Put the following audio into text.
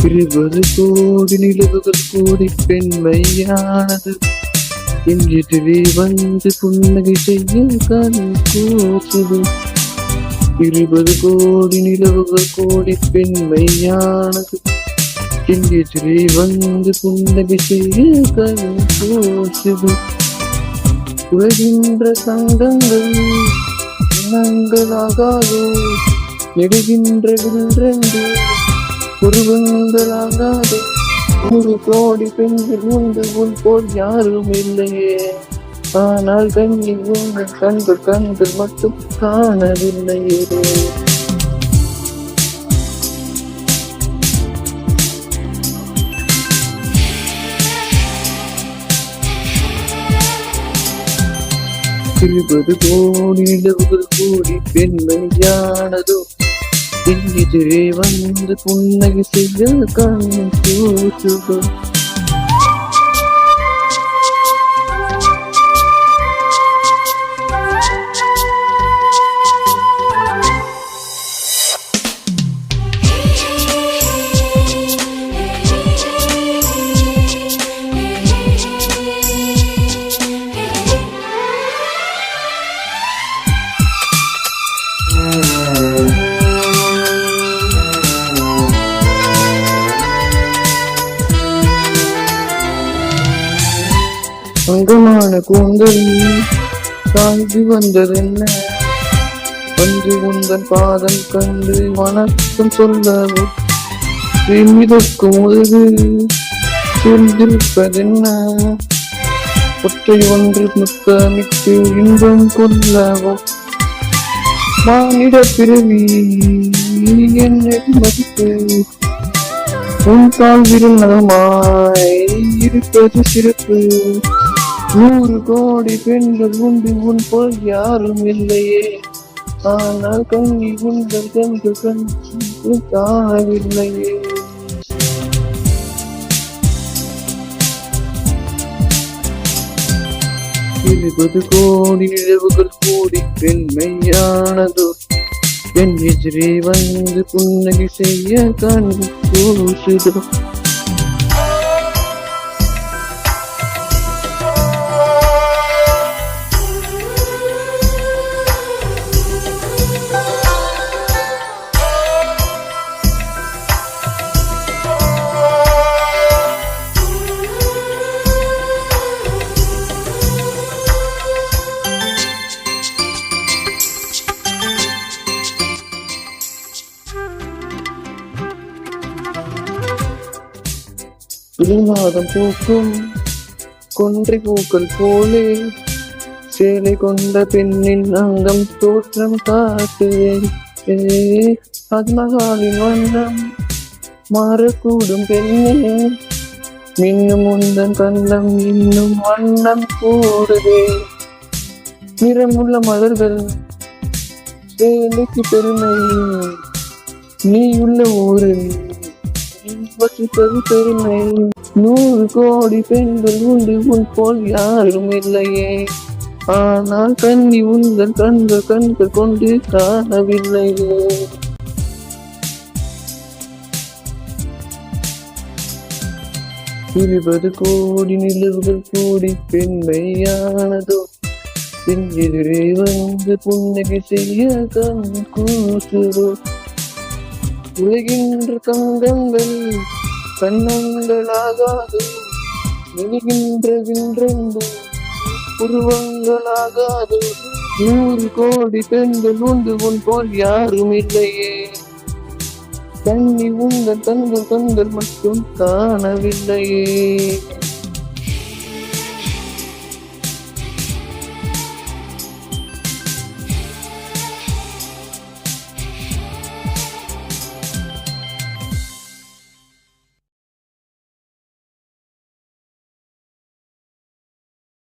20 கோடி நிலவுகள் கூடி பெண்மையானது என் எதிரே வந்து புன்னகை செய்ய கண் கூசுது. 20 கோடி நிலவுகள் கூடி பெண்மையானது என் எதிரே வந்து புன்னகை செய்ய கண் கூசுது. உலகின்ற சங்கங்கள் எண்ணங்களாகாதோ, நெடுகின்ற வில்ரென்று உருவங்களாகாதோ. 100 கோடி பெண்கள் உண்டு உன் போல் யாரும் இல்லையே, ஆனால் கண்ணில் உங்கள் கண்கள் மட்டும் காணவில்லையே. இருபது கோடி நிலவுகள் கூடி பெண்மையானதோ என் எதிரே வந்து புன்னகை செய்ய கண் கூசுதோ. அங்கமான கூந்தல் சாய்ந்து வந்ததென்ன, வந்து உந்தன் பாதம் கண்டு வணக்கம் சொல்லவும் மிதக்கும் உதவு சொல்லிருப்பதென்ன. ஒற்றை ஒன்று முத்தமிட்டு இன்பம் கொள்ளவும் மானிட பிறவி என்னடி மதிப்பு, உன் கால் விரல் நகமாய் இருப்பது சிறப்பு. 100 கோடி பெண்கள் உண்டு உன் போல் யாரும் இல்லையே, ஆனால் கண்ணி உங்கள் கண்கள் காணவில்லையே. இருபது கோடி நிலவுகள் கூடி பெண்மையானதோ என் எதிரே வந்து புன்னகை செய்ய கண் கூசுதோ. மாதம் பூக்கும் கொன்றை பூக்கள் போலே சேலை கொண்ட பெண்ணின் அங்கம் தோற்றம் காட்டுவே. பத்மகாவின் வண்ணம் மாறக்கூடும் பெண்ணே, மின்னும் உந்தன் கண்ணம் இன்னும் வண்ணம் கூடுதே. நிறமுள்ள மலர்கள் சேலைக்கு பெருமை, நீயுள்ள ஊரில் வசிப்பது பெருமை. 100 கோடி பெண்கள் உண்டு உன் போல் யாரும் இல்லையே, ஆனால் கண்ணி உங்கள் கண்கள் கொண்டு காணவில்லையே. இருபது கோடி நிலவுகள் கூடி பெண்மையானதோ என் எதிரே வந்து புன்னகை செய்ய கண் கூசுதோ. உலகின்ற தங்கங்கள் கண்ணங்களாகாது, நெடுகின்ற வின்றென்று உருவங்களாகாது. 100 கோடி பெண்கள் உண்டு உன் போல் யாரும் இல்லையே, கண்ணி உங்கள் கண்கள் மட்டும் காணவில்லையே.